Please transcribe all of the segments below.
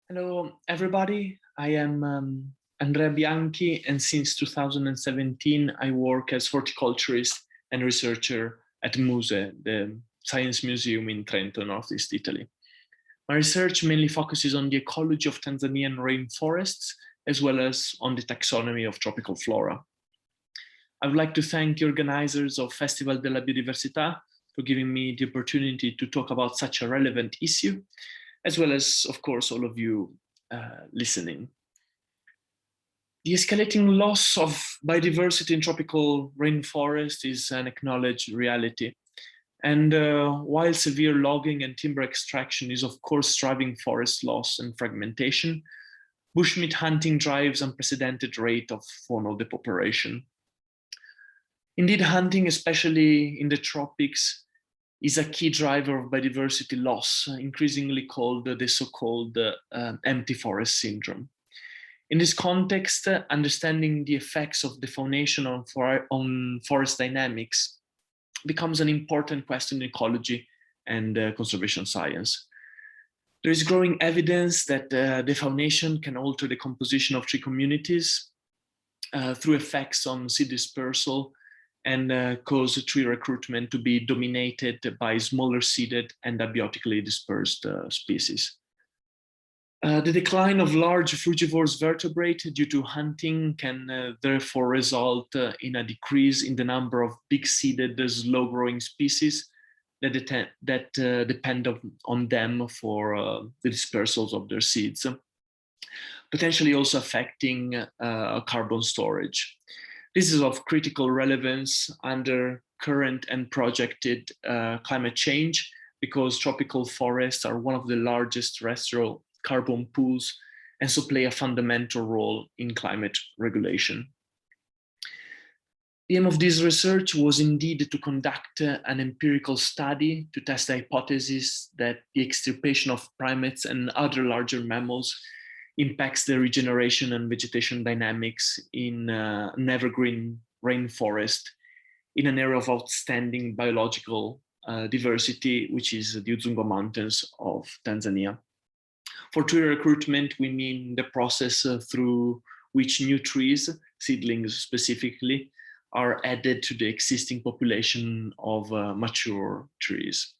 Hello, everybody. I am Andrea Bianchi, and since 2017, I work as horticulturist and researcher at Muse, the Science Museum in Trento, Northeast Italy. My research mainly focuses on the ecology of Tanzanian rainforests, as well as on the taxonomy of tropical flora. I would like to thank the organizers of Festival della Biodiversità for giving me the opportunity to talk about such a relevant issue, as well as, of course, all of you listening. The escalating loss of biodiversity in tropical rainforest is an acknowledged reality. And while severe logging and timber extraction is, of course, driving forest loss and fragmentation, bushmeat hunting drives unprecedented rate of faunal depopulation. Indeed, hunting, especially in the tropics, is a key driver of biodiversity loss, increasingly called the so-called empty forest syndrome. In this context, understanding the effects of defaunation on forest dynamics becomes an important question in ecology and conservation science. There is growing evidence that defaunation can alter the composition of tree communities through effects on seed dispersal and cause tree recruitment to be dominated by smaller seeded and abiotically dispersed species. The decline of large frugivorous vertebrate due to hunting can therefore result in a decrease in the number of big-seeded, slow-growing species that depend on them for the dispersals of their seeds, potentially also affecting carbon storage. This is of critical relevance under current and projected climate change, because tropical forests are one of the largest terrestrial carbon pools and so play a fundamental role in climate regulation. The aim of this research was indeed to conduct an empirical study to test the hypothesis that the extirpation of primates and other larger mammals impacts the regeneration and vegetation dynamics in an evergreen rainforest in an area of outstanding biological diversity, which is the Udzungwa Mountains of Tanzania. For tree recruitment, we mean the process through which new trees, seedlings specifically, are added to the existing population of mature trees.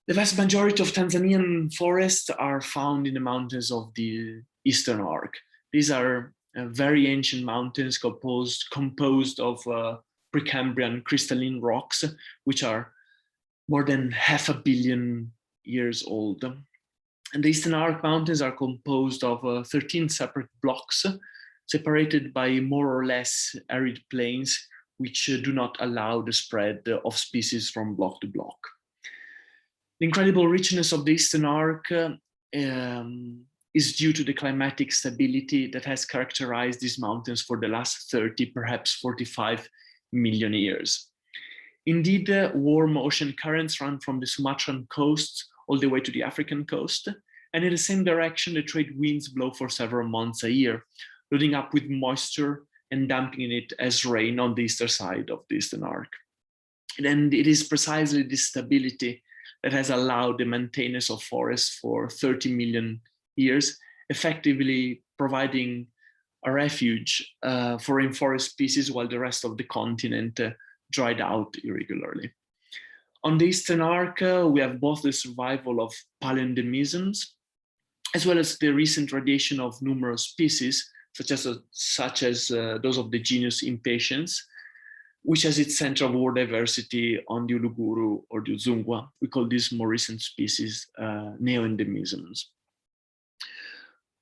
The vast majority of Tanzanian forests are found in the mountains of the Eastern Arc. These are very ancient mountains composed of Precambrian crystalline rocks, which are more than 500 million years old. And the Eastern Arc Mountains are composed of 13 separate blocks, separated by more or less arid plains, which do not allow the spread of species from block to block. The incredible richness of the Eastern Arc is due to the climatic stability that has characterized these mountains for the last 30, perhaps 45 million years. Indeed, warm ocean currents run from the Sumatran coast all the way to the African coast, and in the same direction, the trade winds blow for several months a year, loading up with moisture and dumping it as rain on the eastern side of the Eastern Arc. And it is precisely this stability that has allowed the maintenance of forests for 30 million years, effectively providing a refuge for rainforest species while the rest of the continent dried out irregularly. On the Eastern Arc, we have both the survival of paleoendemisms, as well as the recent radiation of numerous species, such as those of the genus Impatiens, which has its center of war diversity on the Uluguru or the Udzungwa. We call these more recent species neoendemisms.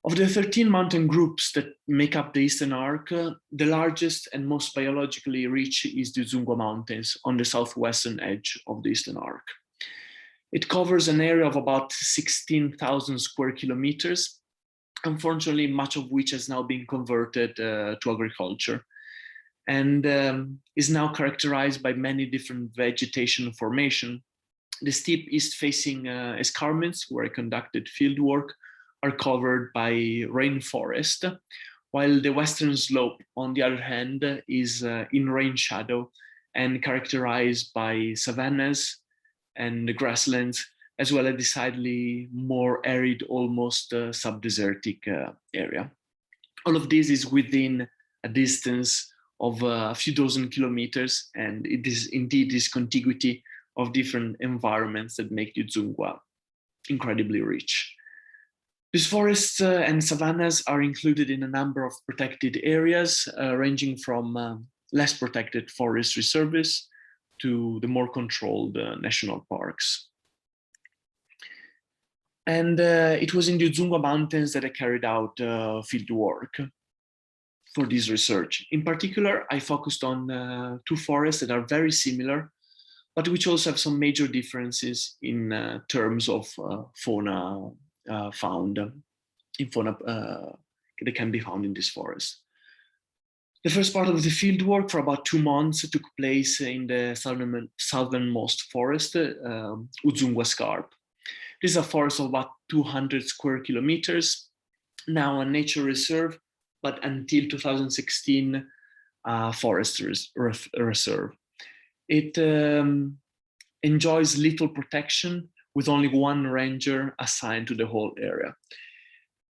Of the 13 mountain groups that make up the Eastern Arc, the largest and most biologically rich is the Udzungwa Mountains on the southwestern edge of the Eastern Arc. It covers an area of about 16,000 square kilometers, unfortunately, much of which has now been converted to agriculture, and is now characterized by many different vegetation formation. The steep east-facing escarpments, where I conducted fieldwork, are covered by rainforest, while the western slope, on the other hand, is in rain shadow and characterized by savannas and grasslands as well as decidedly more arid, almost sub-desertic area. All of this is within a distance of a few dozen kilometers, and it is indeed this contiguity of different environments that make Udzungwa incredibly rich. These forests and savannas are included in a number of protected areas, ranging from less protected forest reserves to the more controlled national parks. And it was in the Udzungwa Mountains that I carried out field work for this research. In particular, I focused on two forests that are very similar, but which also have some major differences in terms of fauna found in fauna that can be found in this forest. The first part of the field work for about 2 months took place in the southernmost forest, Udzungwa Scarp. This is a forest of about 200 square kilometers, now a nature reserve, but until 2016, forest reserve. It enjoys little protection with only one ranger assigned to the whole area.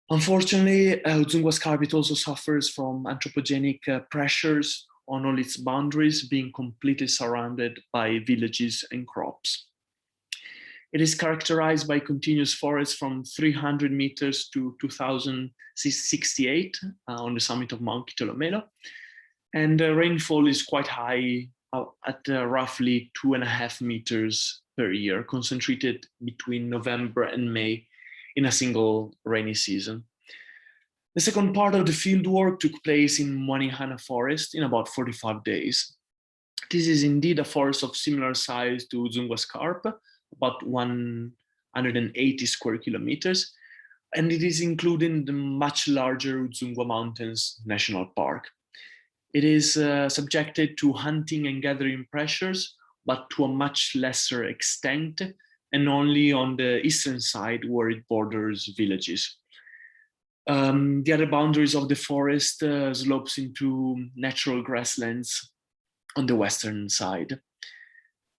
Unfortunately, Udzungwa Scarp also suffers from anthropogenic pressures on all its boundaries, being completely surrounded by villages and crops. It is characterized by continuous forests from 300 meters to 2068 on the summit of Mount Kitolomelo, and rainfall is quite high at roughly 2.5 meters per year, concentrated between November and May in a single rainy season. The second part of the field work took place in Manihana Forest in about 45 days. This is indeed a forest of similar size to Udzungwa Scarp, about 180 square kilometers, and it is included in the much larger Udzungwa Mountains National Park. It is subjected to hunting and gathering pressures, but to a much lesser extent, and only on the eastern side where it borders villages. The other boundaries of the forest slopes into natural grasslands on the western side.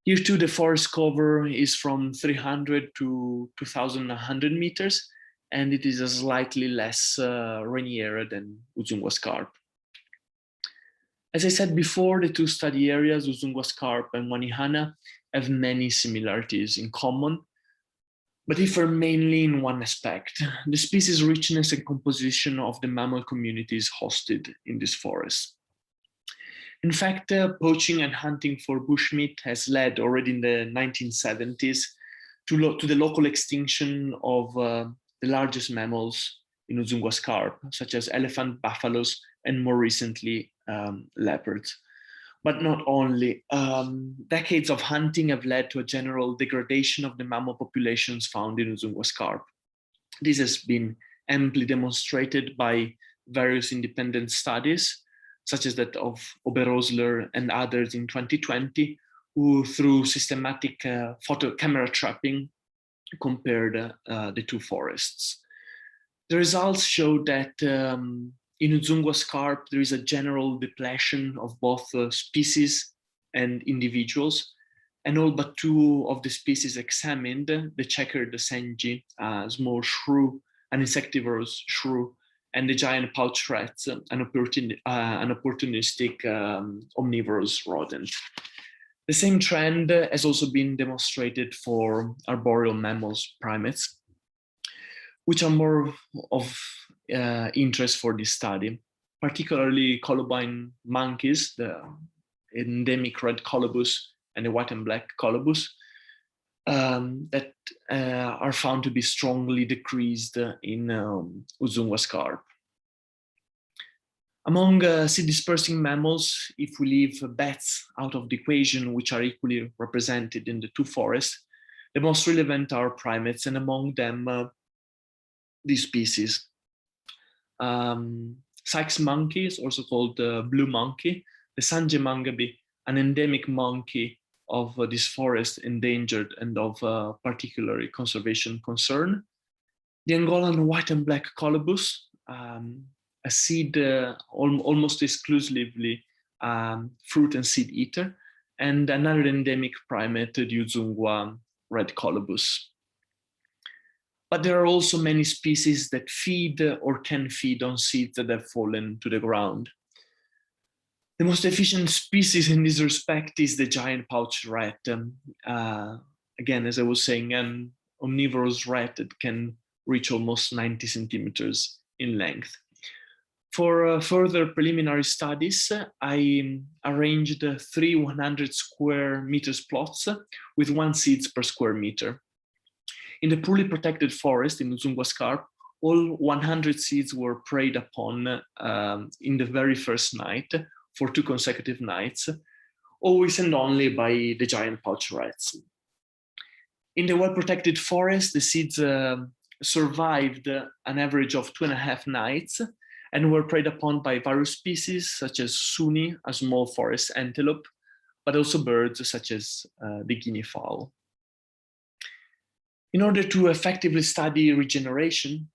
Here too, the forest cover is from 300 to 2,100 meters, and it is a slightly less rainy area than Udzungwa Scarp. As I said before, the two study areas, Udzungwa Scarp and Manihana, have many similarities in common, but differ mainly in one aspect: the species richness and composition of the mammal communities hosted in this forest. In fact, poaching and hunting for bushmeat has led already in the 1970s to the local extinction of the largest mammals in Udzungwa Scarp, such as elephant, buffaloes, and more recently, leopards. But not only. Decades of hunting have led to a general degradation of the mammal populations found in Udzungwa Scarp. This has been amply demonstrated by various independent studies, such as that of Oberosler and others in 2020, who through systematic camera trapping compared the two forests. The results show that in Udzungwa Scarp, there is a general depletion of both species and individuals, and all but two of the species examined, the checkered senji, a small shrew, an insectivorous shrew, and the giant pouch rats, an opportunistic omnivorous rodent. The same trend has also been demonstrated for arboreal mammals, primates, which are more of interest for this study, particularly colobine monkeys, the endemic red colobus and the white and black colobus, that are found to be strongly decreased in Udzungwa Scarp. Among seed-dispersing mammals, if we leave bats out of the equation, which are equally represented in the two forests, the most relevant are primates, and among them, these species. Sykes monkeys, also called blue monkey, the Sanje mangabe, an endemic monkey of this forest, endangered and of particular conservation concern. The Angolan white and black colobus, a seed almost exclusively fruit and seed eater, and another endemic primate, the Udzungwa red colobus. But there are also many species that feed or can feed on seeds that have fallen to the ground. The most efficient species in this respect is the giant pouched rat. Again, as I was saying, an omnivorous rat that can reach almost 90 centimeters in length. For further preliminary studies, I arranged 3 100 square meters plots with 1 seeds per square meter. In the poorly protected forest in Udzungwa Scarp, all 100 seeds were preyed upon in the very first night for 2 consecutive nights, always and only by the giant pouched rats. In the well-protected forest, the seeds survived an average of 2.5 nights and were preyed upon by various species such as suni, a small forest antelope, but also birds such as the guinea fowl. In order to effectively study regeneration,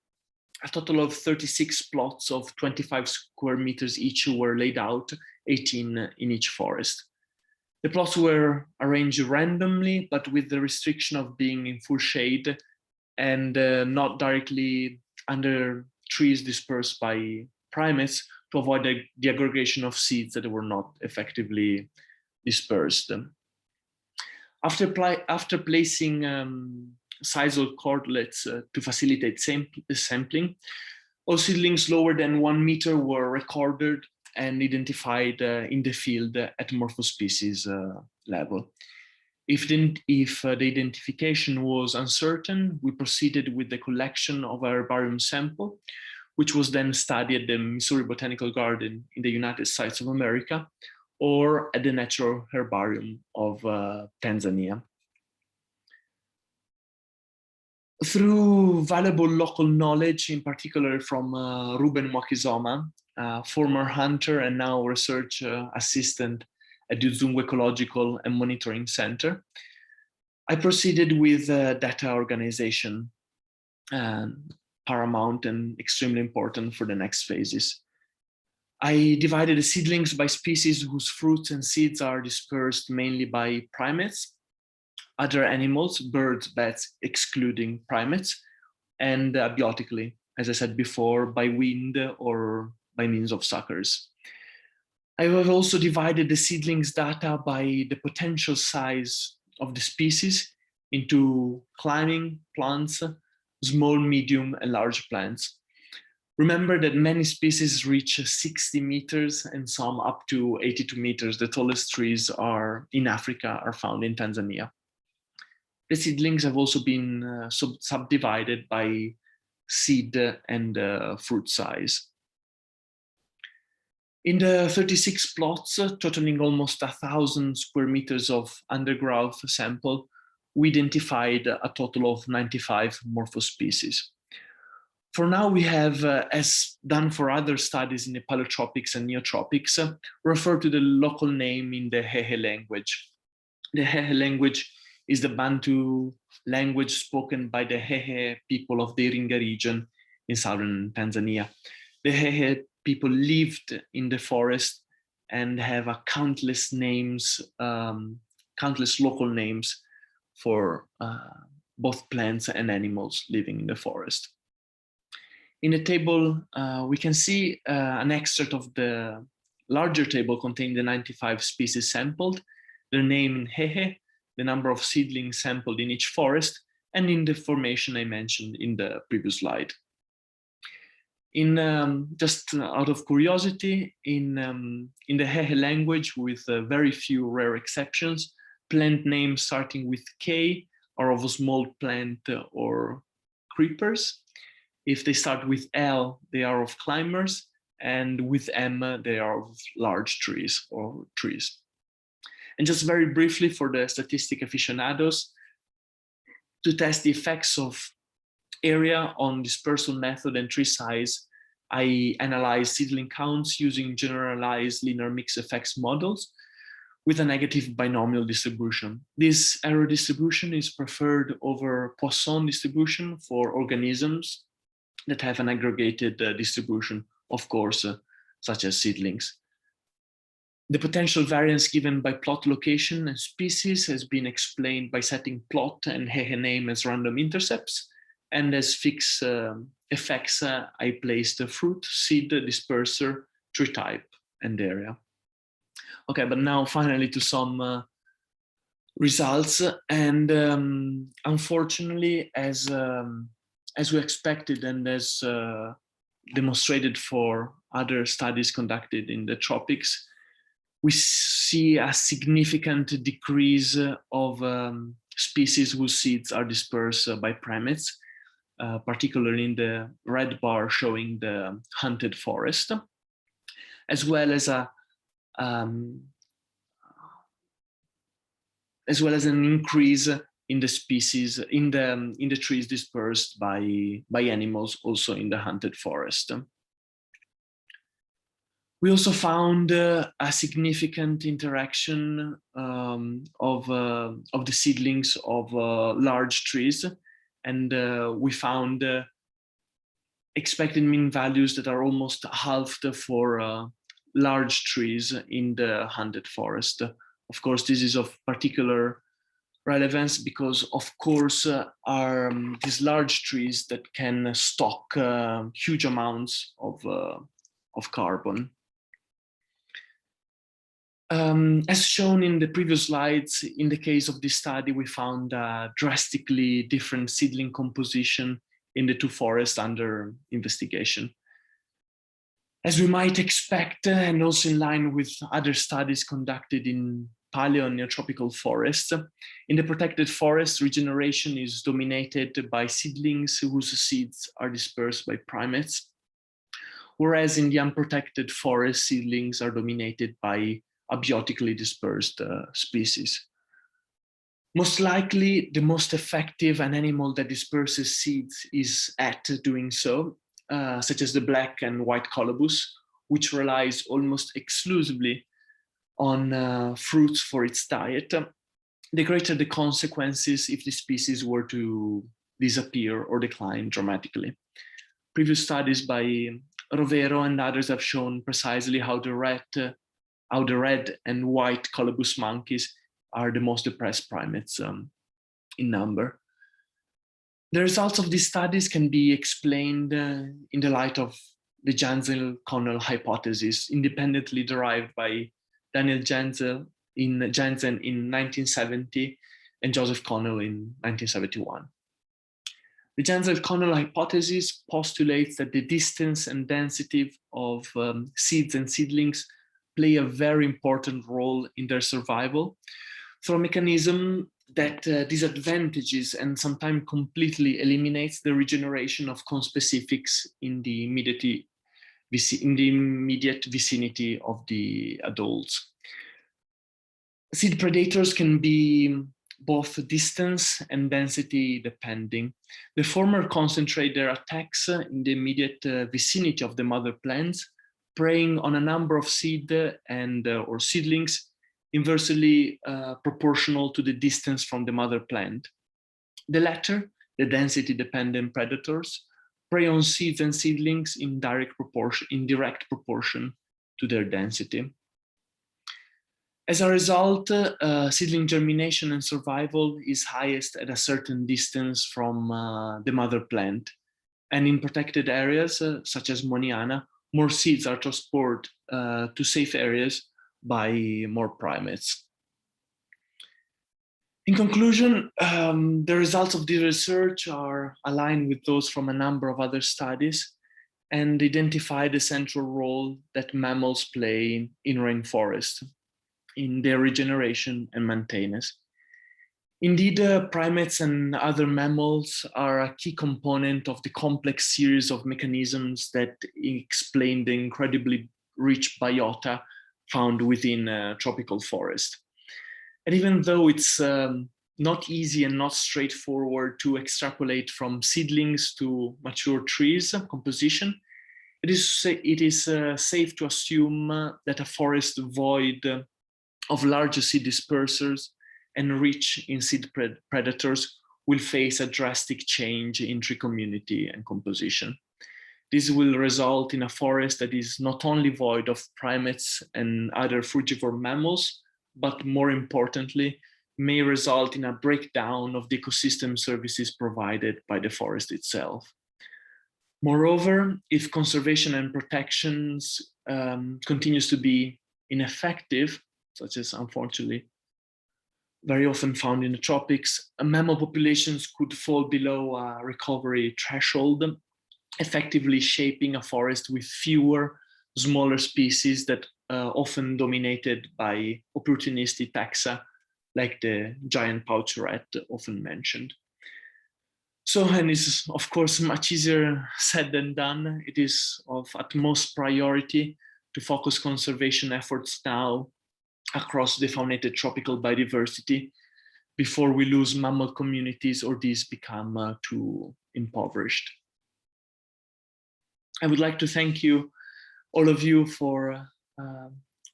a total of 36 plots of 25 square meters each were laid out, 18 in each forest. The plots were arranged randomly, but with the restriction of being in full shade and not directly under trees dispersed by primates to avoid the aggregation of seeds that were not effectively dispersed. After placing sisal cordlets to facilitate sampling, all seedlings lower than 1 meter were recorded and identified in the field at morphospecies level. If the identification was uncertain, we proceeded with the collection of a herbarium sample, which was then studied at the Missouri Botanical Garden in the United States of America or at the Natural Herbarium of Tanzania. Through valuable local knowledge, in particular from Ruben Mwakizoma, former hunter and now research assistant at the Udzungwa Ecological and Monitoring Center, I proceeded with data organization, paramount and extremely important for the next phases. I divided the seedlings by species whose fruits and seeds are dispersed mainly by primates, other animals, birds, bats, excluding primates, and abiotically, as I said before, by wind or by means of suckers. I have also divided the seedlings data by the potential size of the species into climbing plants, small, medium, and large plants. Remember that many species reach 60 meters and some up to 82 meters. The tallest trees in Africa are found in Tanzania. The seedlings have also been subdivided by seed and fruit size. In the 36 plots, totaling almost 1,000 square meters of undergrowth sample, we identified a total of 95 morphospecies. For now, we have, as done for other studies in the paleotropics and neotropics, referred to the local name in the Hehe language. The Hehe language is the Bantu language spoken by the Hehe people of the Iringa region in southern Tanzania. The Hehe people lived in the forest and have countless names, countless local names for both plants and animals living in the forest. In the table, we can see an excerpt of the larger table containing the 95 species sampled, their name in Hehe, the number of seedlings sampled in each forest, and in the formation I mentioned in the previous slide. Just out of curiosity, in the Hehe language, with very few rare exceptions, plant names starting with K are of a small plant or creepers. If they start with L, they are of climbers, and with M, they are of large trees or trees. And just very briefly for the statistic aficionados, to test the effects of area on dispersal method and tree size, I analyzed seedling counts using generalized linear mixed effects models with a negative binomial distribution. This error distribution is preferred over Poisson distribution for organisms that have an aggregated distribution, of course, such as seedlings. The potential variance given by plot location and species has been explained by setting plot and Hehe name as random intercepts and as fixed effects, I placed the fruit, seed, disperser, tree type, and area. Okay, but now finally to some results, and unfortunately, as we expected and as demonstrated for other studies conducted in the tropics, we see a significant decrease of species whose seeds are dispersed by primates, particularly in the red bar showing the hunted forest, as well as an increase in the species in the trees dispersed by animals, also in the hunted forest. We also found a significant interaction of the seedlings of large trees, and we found expected mean values that are almost halved for large trees in the hunted forest. Of course, this is of particular relevance because, of course, are these large trees that can stock huge amounts of carbon. As shown in the previous slides, in the case of this study, we found a drastically different seedling composition in the two forests under investigation. As we might expect, and also in line with other studies conducted in paleo and neotropical forests, in the protected forest, regeneration is dominated by seedlings whose seeds are dispersed by primates, whereas in the unprotected forest, seedlings are dominated by abiotically dispersed species. Most likely, the most effective an animal that disperses seeds is at doing so, such as the black and white colobus, which relies almost exclusively on fruits for its diet, the greater the consequences if the species were to disappear or decline dramatically. Previous studies by Rovero and others have shown precisely how the red and white colobus monkeys are the most depressed primates in number. The results of these studies can be explained in the light of the Jansen-Connell hypothesis, independently derived by Daniel Jansen in 1970 and Joseph Connell in 1971. The Jansen-Connell hypothesis postulates that the distance and density of seeds and seedlings play a very important role in their survival through a mechanism that disadvantages and sometimes completely eliminates the regeneration of conspecifics in the immediate vicinity of the adults. Seed predators can be both distance and density depending. The former concentrate their attacks in the immediate vicinity of the mother plants, preying on a number of seed and or seedlings inversely proportional to the distance from the mother plant. The latter, the density-dependent predators, prey on seeds and seedlings in direct proportion to their density. As a result, seedling germination and survival is highest at a certain distance from the mother plant. And in protected areas, such as Manihana, more seeds are transported to safe areas by more primates. In conclusion, the results of this research are aligned with those from a number of other studies and identify the central role that mammals play in rainforests, in their regeneration and maintenance. Indeed, primates and other mammals are a key component of the complex series of mechanisms that explain the incredibly rich biota found within tropical forest. And even though it's not easy and not straightforward to extrapolate from seedlings to mature trees composition, it is safe to assume that a forest void of larger seed dispersers and rich in seed predators will face a drastic change in tree community and composition. This will result in a forest that is not only void of primates and other frugivore mammals, but more importantly, may result in a breakdown of the ecosystem services provided by the forest itself. Moreover, if conservation and protections continues to be ineffective, such as unfortunately very often found in the tropics, mammal populations could fall below a recovery threshold, effectively shaping a forest with fewer, smaller species that often dominated by opportunistic taxa, like the giant pouch rat often mentioned. So, and it's of course much easier said than done. It is of utmost priority to focus conservation efforts now across defaunated tropical biodiversity before we lose mammal communities or these become too impoverished. I would like to thank you, all of you, for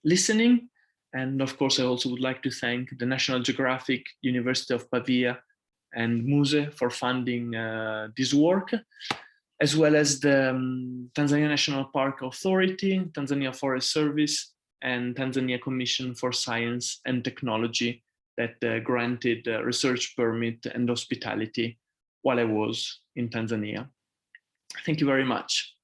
listening. And of course, I also would like to thank the National Geographic, University of Pavia, and Muse for funding this work, as well as the Tanzania National Park Authority, Tanzania Forest Service, and Tanzania Commission for Science and Technology that granted research permit and hospitality while I was in Tanzania. Thank you very much.